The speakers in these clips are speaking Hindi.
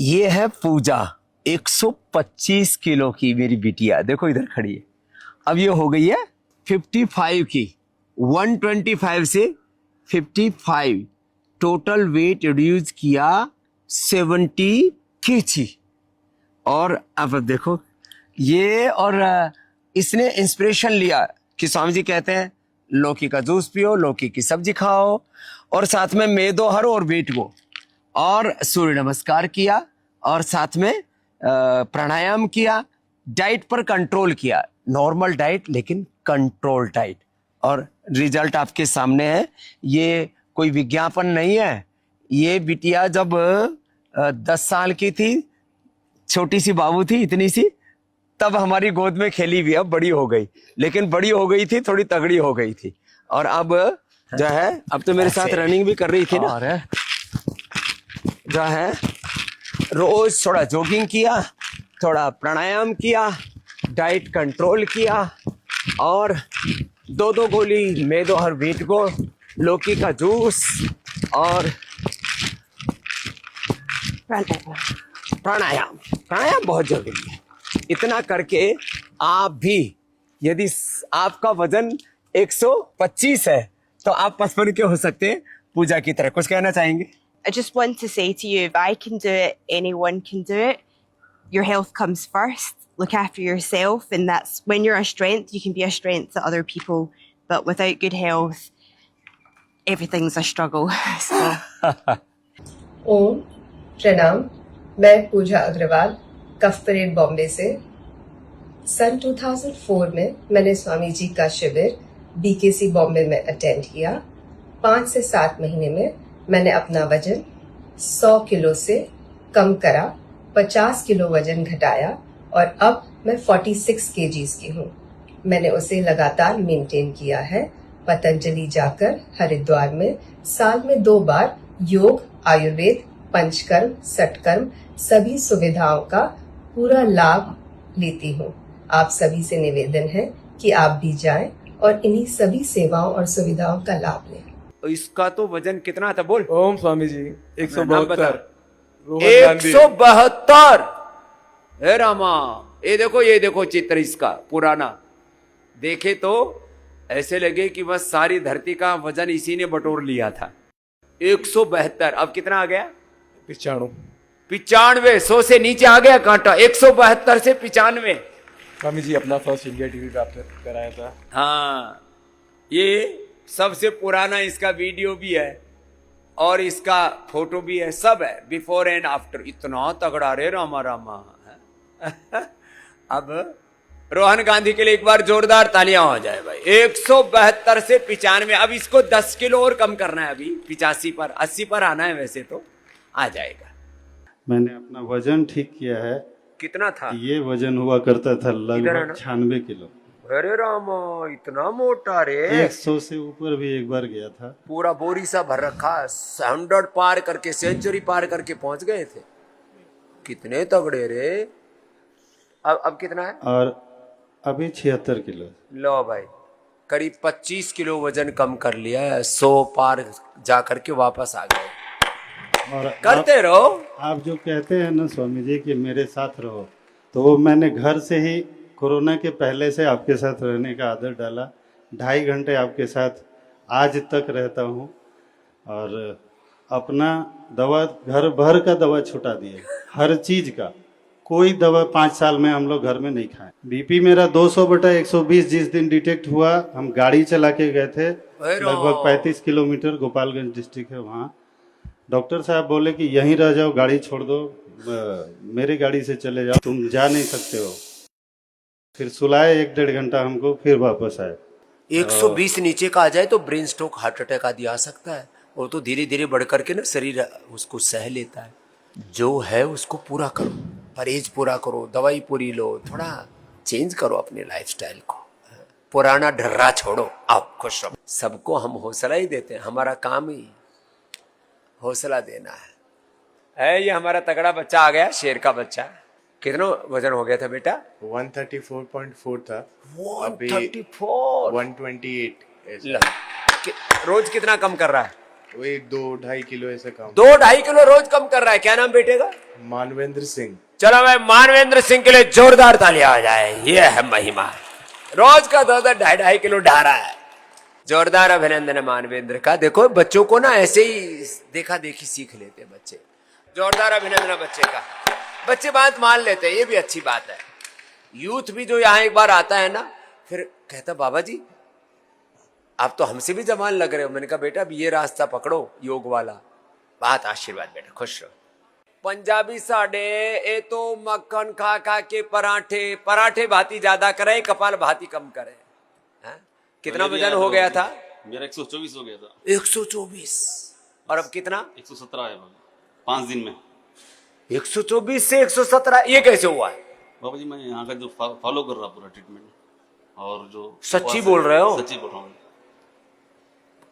ये है पूजा, 125 किलो की मेरी बिटिया, देखो इधर खड़ी है। अब ये हो गई है 55 की, 125 से 55, टोटल वेट रिड्यूस किया 70 केजी। और अब देखो ये, और इसने इंस्पिरेशन लिया कि स्वामी जी कहते हैं लौकी का जूस पियो, लौकी की सब्जी खाओ, और साथ में मेदोहर और वेट को, और सूर्य नमस्कार किया, और साथ में प्राणायाम किया, डाइट पर कंट्रोल किया, नॉर्मल डाइट लेकिन कंट्रोल डाइट। और रिजल्ट आपके सामने है, ये कोई विज्ञापन नहीं है। ये बिटिया जब 10 साल की थी, छोटी सी बाबू थी इतनी सी, तब हमारी गोद में खेली हुई, अब बड़ी हो गई, लेकिन बड़ी हो गई थी, थोड़ी तगड़ी हो गई थी। और अब जो है, अब तो मेरे साथ रनिंग भी कर रही थी ना, जो है रोज थोड़ा जॉगिंग किया, थोड़ा प्राणायाम किया, डाइट कंट्रोल किया, और 2-2 गोली मेदोहर वीट को, लौकी का जूस, और प्राणायाम बहुत जरूरी है। इतना करके आप भी, यदि आपका वजन 125 है तो आप 55 के हो सकते हैं। पूजा की तरह कुछ कहना चाहेंगे? I just want to say to you, if I can do it, anyone can do it. Your health comes first. Look after yourself, and that's when you're a strength, you can be a strength to other people. But without good health, everything's a struggle. So. ओम प्रणाम। मैं पूजा अग्रवाल, कफ परेड बॉम्बे से। सन 2004 में मैंने स्वामी जी का शिविर BKC बॉम्बे में अटेंड किया। 5 से 7 महीने में मैंने अपना वजन 100 किलो से कम करा, 50 किलो वजन घटाया, और अब मैं 46 केजीज की हूँ। मैंने उसे लगातार मेंटेन किया है। पतंजलि जाकर हरिद्वार में साल में 2 बार योग, आयुर्वेद, पंचकर्म, सटकर्म सभी सुविधाओं का पूरा लाभ लेती हूँ। आप सभी से निवेदन है कि आप भी जाएं और इन्हीं सभी सेवाओं और सुविधाओं का लाभ लें। इसका तो वजन कितना था बोल? ओम स्वामी जी 172। 172। हे रामा, ये देखो चित्र इसका पुराना, देखे तो ऐसे लगे कि बस सारी धरती का वजन इसी ने बटोर लिया था। 172, अब कितना आ गया? 95। 100 से नीचे आ गया कांटा, 172 से 95। स्वामी जी अपना फर्स्ट इंडिया टीवी पे आपने कराया था। हाँ, ये सबसे पुराना इसका वीडियो भी है और इसका फोटो भी है, सब है, बिफोर एंड आफ्टर। इतना तगड़ा रे रामा रामा। अब रोहन गांधी के लिए एक बार जोरदार तालियां हो जाए भाई। 172 से 95। अब इसको 10 किलो और कम करना है, अभी 85 पर, 80 पर आना है, वैसे तो आ जाएगा। मैंने अपना वजन ठीक किया है। कितना था? ये वजन हुआ करता था लगभग 96 किलो। अरे रामा, इतना मोटा रे। 100 से ऊपर भी एक बार गया था। पूरा बोरी सा भर रखा, 100 पार करके, सेंचुरी पार करके पहुंच गए थे। कितने तगड़े रे। अब कितना है? और अभी 76 किलो। लो भाई, करीब 25 किलो वजन कम कर लिया है। 100 पार जा करके वापस आ गए। और करते रहो। आप जो कहते हैं ना स्वामी जी कि मेरे साथ रहो, तो वो मैंने घर से ही कोरोना के पहले से आपके साथ रहने का आदत डाला। 2.5 घंटे आपके साथ आज तक रहता हूँ, और अपना दवा, घर भर का दवा छुटा दिए, हर चीज़ का। कोई दवा 5 साल में हम लोग घर में नहीं खाए। बीपी मेरा 200/120 जिस दिन डिटेक्ट हुआ, हम गाड़ी चला के गए थे लगभग 35 किलोमीटर, गोपालगंज डिस्ट्रिक्ट है वहाँ। डॉक्टर साहब बोले कि यहीं रह जाओ, गाड़ी छोड़ दो, मेरी गाड़ी से चले जाओ, तुम जा नहीं सकते हो। फिर सुलाए 1-1.5 घंटा हमको, फिर वापस आए। 120 नीचे का आ जाए तो ब्रेन स्ट्रोक, हार्ट अटैक आदि आ सकता है। और तो धीरे धीरे बढ़ करके ना शरीर उसको सह लेता है। जो है उसको पूरा करो, परहेज पूरा करो, दवाई पूरी लो, थोड़ा चेंज करो अपने लाइफस्टाइल को। पुराना ढर्रा छोड़ो, आप खुश रहो। सबको हम हौसला ही देते हैं, हमारा काम ही हौसला देना है। ये हमारा तगड़ा बच्चा आ गया, शेर का बच्चा। कितना वजन हो गया था बेटा? 134.4 था। 134, 128। रोज कितना कम कर रहा है? वही 2-2.5 किलो ऐसे कम। 2-2.5 किलो रोज कम कर रहा है। क्या नाम बेटे का? मानवेंद्र सिंह। चलो भाई मानवेंद्र सिंह के लिए जोरदार तालियां आ जाए। ये है महिमा, रोज का 2-2.5 किलो ढा रहा है। जोरदार अभिनंदन है मानवेंद्र का। देखो बच्चों को ना ऐसे ही देखा देखी सीख लेते हैं बच्चे। जोरदार अभिनंदन है बच्चे का। बच्चे बात मान लेते हैं, ये भी अच्छी बात है। यूथ भी जो यहाँ एक बार आता है ना, फिर कहता बाबा जी आप तो हमसे भी जवान लग रहे हो। मैंने कहा बेटा अब ये रास्ता पकड़ो योग वाला। बात आशीर्वाद बेटा, खुश रहो। पंजाबी साडे ए तो मक्खन खा खा के पराठे भाती ज्यादा करे, कपाल भाती कम करे। हैं? कितना वजन हो गया था? मेरा 124 हो गया था। 124। और अब कितना? 117 है बाबा, 5 दिन में। 124 से 117, ये कैसे हुआ है? बाबा जी मैं यहाँ का जो फॉलो कर रहा पूरा ट्रीटमेंट, और जो सच्ची बोल रहे हो? सच्ची बोल रहा हूँ।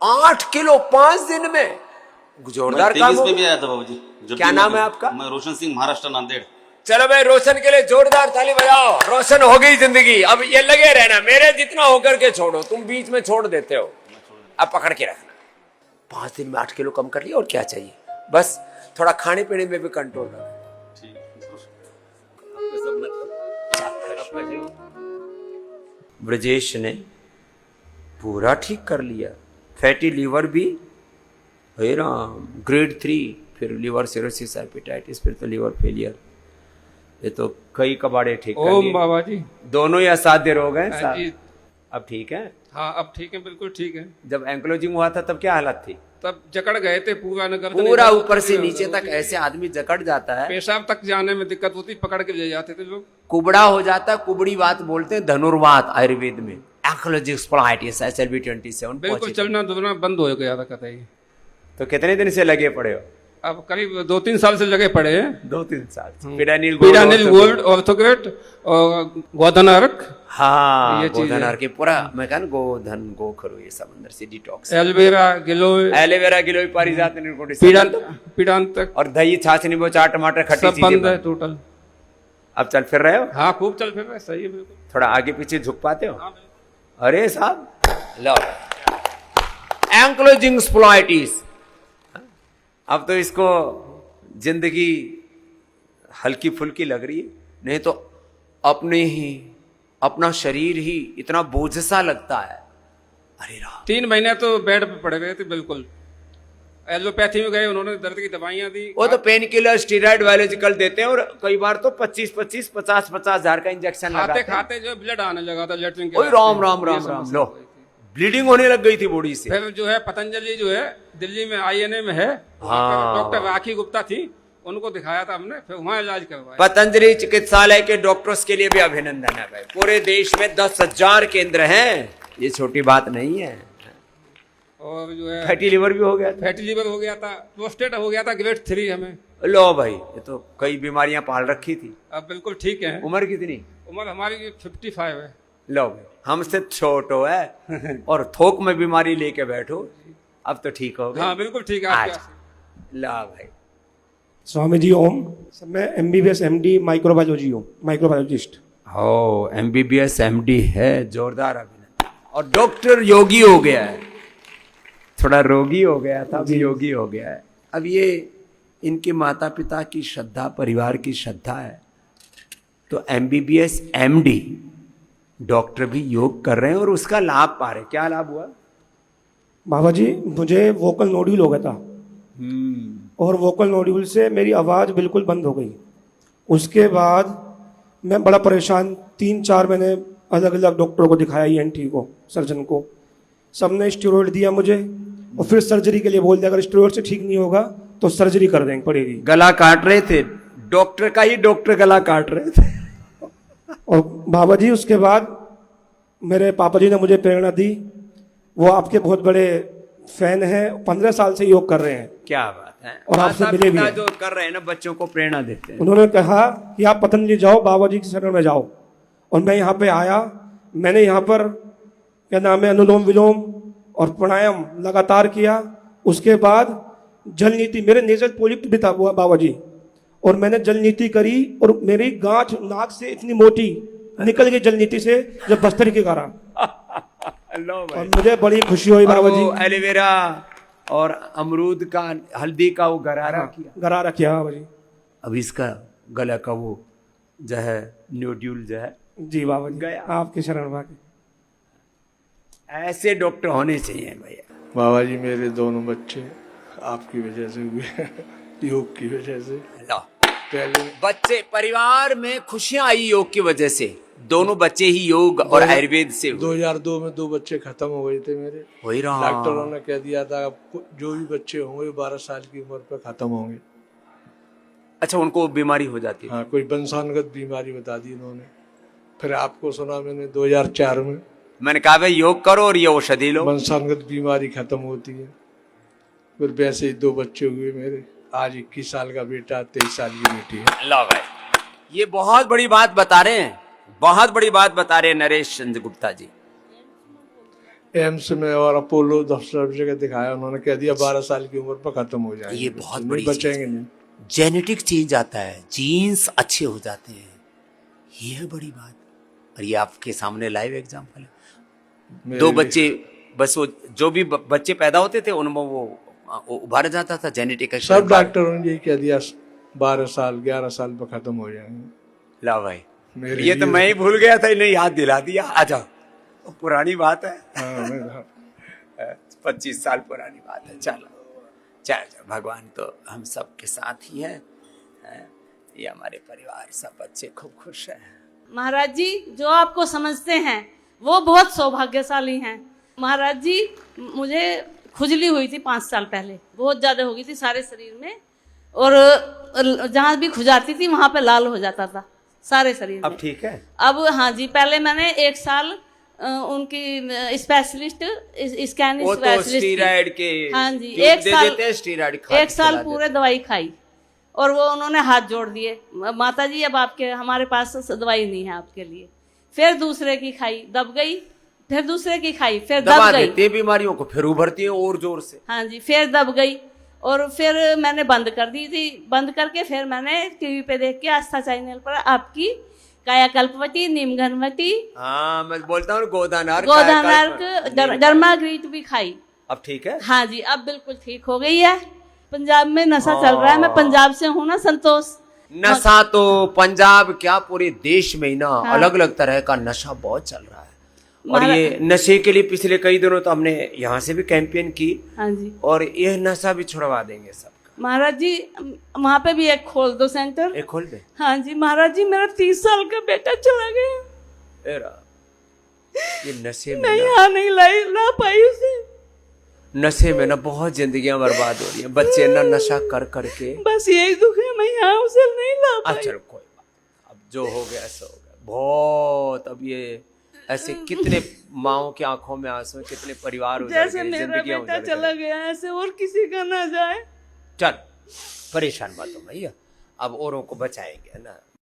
8 किलो 5 दिन में, जोरदार काम हो। में भी आया था बाबा जी। क्या नाम है आपका? मैं रोशन सिंह, महाराष्ट्र नांदेड़। चलो भाई रोशन के लिए जोरदार ताली बजाओ। रोशन हो गई जिंदगी, अब ये लगे रहना। मेरे जितना होकर के छोड़ो, तुम बीच में छोड़ देते हो, अब पकड़ के रखना। 5 दिन में 8 किलो कम कर लिया, और क्या चाहिए? बस थोड़ा खाने पीने में भी कंट्रोल रखना। ब्रजेश ने पूरा ठीक कर लिया। फैटी लीवर भी, हे राम, ग्रेड 3, फिर लीवर सिरोसिस, हेपेटाइटिस, फिर तो लीवर फेलियर। ये तो कई कबाड़े ठीक कर लिए। ओम बाबा जी। दोनों ही असाध्य रोग हैं। हाँ जी। अब ठीक है? हाँ अब ठीक है, बिल्कुल ठीक है। जब एंक्लोजिंग हुआ था तब क्या हालत थी? तब जकड़ गए थे पूरा नगर, पूरा ऊपर से नीचे तक ऐसे आदमी जकड़ जाता है, पेशाब तक जाने में दिक्कत होती, पकड़ के ले जाते थे लोग। कुबड़ा हो जाता है। कुबड़ी बात बोलते हैं धनुर्वात आयुर्वेद में। एंक्लोजिंग स्पॉन्डिलाइटिस SLB 27 बिल्कुल चलना दुलना बंद हो गया था कतई। तो कितने दिन से लगे पड़े हो? अब करीब 2-3 साल से लगे पड़े हैं। 2-3 साल से। पिडानिल गोल्ड, ऑर्थोग्रेट और गोधनार्क। हाँ, ये चीज़ गोधन के पूरा मैं कहा गोधन गोखरो ये सब अंदर से डिटॉक्स। एलोवेरा गिलोय पारिजात पीड़ांत तक, और दही छाछ नींबू चाट टमाटर खट्टी सब चीजें बंद है बंद। टोटल। अब चल फिर रहे हो? हाँ खूब चल फिर रहे, सही है बिल्कुल। थोड़ा आगे पीछे झुक पाते हो? हाँ, बिल्कुल। अरे साहब लो, एंक्लोजिंग स्पॉन्डिलाइटिस। अब तो इसको जिंदगी हल्की फुल्की लग रही है, नहीं तो अपना शरीर ही इतना बोझ सा लगता है। अरे राम, 3 महीने तो बेड पे पड़े गए थे बिल्कुल। एलोपैथी में गए, उन्होंने दर्द की दवाइयां दी। वो तो पेन किलर, स्टीरॉइड, बायोलॉजिकल देते हैं, और कई बार तो 25-25, 50-50 हजार का इंजेक्शन लगाते हैं। खाते जो ब्लड आने लगा था लेटरिन के। ओए राम राम राम राम, लो ब्लीडिंग होने लग गई थी बॉडी से। फिर जो है पतंजलि जो है दिल्ली में INA में है, हाँ। डॉक्टर राखी गुप्ता थी, उनको दिखाया था हमने, फिर वहाँ इलाज करवाया। पतंजलि चिकित्सालय के डॉक्टर्स के लिए भी अभिनंदन है भाई। पूरे देश में 10,000 केंद्र हैं, ये छोटी बात नहीं है। और जो है फैटी लिवर भी हो गया था। फैटी लीवर हो गया था, प्रोस्टेट हो गया था ग्रेड 3 हमें। लो भाई, ये तो कई बीमारियां पाल रखी थी। अब बिल्कुल ठीक है। उम्र कितनी? उम्र हमारी 55 है। लो भाई, हमसे छोटो है और थोक में बीमारी लेके बैठो, अब तो ठीक हो गए। हाँ बिल्कुल ठीक है। आज ला भाई। स्वामी जी ओम। मैं MBBS MD माइक्रोबायोलॉजी हूँ, माइक्रोबायोलॉजिस्ट। हो MBBS MD है, जोरदार अभिनंदन। और डॉक्टर योगी हो गया है, थोड़ा रोगी हो गया था, अभी योगी हो गया है। अब ये इनके माता पिता की श्रद्धा, परिवार की श्रद्धा है, तो MBBS MD डॉक्टर भी योग कर रहे हैं और उसका लाभ पा रहे हैं। क्या लाभ हुआ? बाबा जी मुझे वोकल नोड्यूल हो गया था, और वोकल नोड्यूल से मेरी आवाज़ बिल्कुल बंद हो गई। उसके बाद मैं बड़ा परेशान, 3-4 मैंने अलग अलग डॉक्टरों को दिखाया, ENT को, सर्जन को। सबने स्टेरॉइड दिया मुझे, और फिर सर्जरी के लिए बोल दिया अगर स्टेरॉइड से ठीक नहीं होगा तो सर्जरी कर देंगे पड़ेगी। गला काट रहे थे डॉक्टर का ही, डॉक्टर गला काट रहे थे। और बाबा जी उसके बाद मेरे पापा जी ने मुझे प्रेरणा दी, वो आपके बहुत बड़े फैन हैं, 15 साल से योग कर रहे हैं। क्या बात है। और आपसे मिले भी हैं। जो कर रहे हैं ना, बच्चों को प्रेरणा देते हैं। उन्होंने कहा कि आप पतंजलि जाओ, बाबा जी की शरण में जाओ। और मैं यहाँ पे आया, मैंने यहाँ पर क्या नाम है, अनुलोम विलोम और प्राणायाम लगातार किया। उसके बाद जल नीति, मेरे नेजल पोलिप भी था बाबा जी, और मैंने जल नीति करी, और मेरी गांठ नाक से इतनी मोटी निकल गई जल नीति से, जब बस्तर के कारण। और मुझे बड़ी खुशी हुई बाबा जी। एलोवेरा और अमरूद का, हल्दी का वो गरारा किया, गरारा किया बाबा जी। अब इसका गला का वो जो है न्यूड्यूल जो है जी बाबा जी, गया। आपके शरण भागे। ऐसे डॉक्टर होने चाहिए भैया। बाबा जी मेरे दोनों बच्चे आपकी वजह से हुए, योग की वजह से। लो, पहले बच्चे परिवार में खुशियां आई योग की वजह से। दोनों बच्चे ही योग और आयुर्वेद से हुए। 2002 में 2 बच्चे खत्म हो गए थे मेरे। हो ही रहा। डॉक्टरों ने कह दिया था जो भी बच्चे होंगे 12 साल की उम्र पर खत्म होंगे। अच्छा, उनको बीमारी हो जाती है। हाँ, कोई वंशानुगत बीमारी बता दी इन्होंने। फिर आपको सुना मैंने 2004 में, मैंने कहा भाई योग करो और ये औषधि लो। वंशानुगत बीमारी खत्म होती है। फिर वैसे ही 2 बच्चे हुए मेरे। आज 21 साल का बेटा, 23 साल की बेटी है। लो भाई, ये बहुत बड़ी बात बता रहे हैं, बहुत बड़ी बात बता रहे हैं नरेश चंद्र गुप्ता जी। एम्स में और अपोलो सब जगह दिखाया, उन्होंने कह दिया 12 साल की उम्र पर खत्म हो जाएंगे। ये बहुत नहीं बड़ी बचेंगे नहीं। जेनेटिक चेंज आता है, जीन्स अच्छे हो जाते हैं, ये है बड़ी बात। और ये आपके सामने लाइव एग्जांपल है। मेरे 2 लिए- बच्चे बस, वो जो भी बच्चे पैदा होते थे उनमें वो उभार जाता था जेनेटिक। सब डॉक्टरों ने यही कह दिया 12 साल 11 साल पर खत्म हो जाएंगे। ला भाई, मेरे ये तो लिए- मैं ही भूल गया था, इन्हें याद दिला दिया। आ जाओ, पुरानी बात है। हाँ, हाँ। 25 साल पुरानी बात है। चलो चलो, भगवान तो हम सब के साथ ही हैं। ये हमारे परिवार सब बच्चे खूब खुश हैं। महाराज जी जो आपको समझते हैं वो बहुत सौभाग्यशाली हैं। महाराज जी मुझे खुजली हुई थी 5 साल पहले, बहुत ज़्यादा हो गई थी सारे शरीर में, और जहाँ भी खुजाती थी वहाँ पे लाल हो जाता था सारे शरीर में। अब ठीक है? अब हाँ जी, पहले मैंने 1 साल उनकी स्पेशलिस्ट स्कैन वो तो स्टीरॉइड के हाँ जी, ट्यूब 1 दे साल देते हैं, स्टीरॉइड 1 साल पूरे दवाई खाई और वो उन्होंने हाथ जोड़ दिए, माता जी अब आपके हमारे पास दवाई नहीं है आपके लिए। फिर दूसरे की खाई, दब गई, फिर दूसरे की खाई, फिर दबा दब गई। देते हैं बीमारियों को, फिर उभरती है और जोर से। हाँ जी, फिर दब गई और फिर मैंने बंद कर दी थी। बंद करके फिर मैंने टीवी पे देख के आस्था चैनल पर आपकी कायाकल्पवती, नीमघनवती, हाँ मैं बोलता हूँ गोदानार्क, डर्माग्रीट भी खाई। अब ठीक है? हाँ जी, अब बिल्कुल ठीक हो गई है। पंजाब में नशा चल रहा है, मैं पंजाब से हूँ ना संतोष। नशा तो पंजाब क्या पूरे देश में ही ना हाँ। अलग अलग तरह का नशा बहुत चल रहा है। और ये नशे के लिए पिछले कई दिनों तो हमने यहाँ से भी कैंपेन की। हाँ जी, और और ये नशा भी छुड़वा देंगे सबका। महाराज जी वहाँ पे भी एक खोल दो सेंटर। एक खोल दे। हाँ जी महाराज जी, मेरा 30 साल का बेटा चला गया, ये नशे में मैं ना, यहाँ नहीं ला पाई उसे। नशे में ना बहुत जिंदगियां बर्बाद हो रही हैं। बच्चे ना नशा कर करके। बस यही दुख है, मैं यहाँ उसे नहीं ला पाई। चलो कोई बात, अब जो हो गया सो हो गया। बहुत अब ये ऐसे कितने माओं की आंखों में आंसू, कितने परिवार उजड़ जैसे गए, मेरा जिंदगियां बेटा उजड़ चला गई। गया ऐसे और किसी का ना जाए। चल परेशान मत हो भैया, अब औरों को बचाएंगे ना।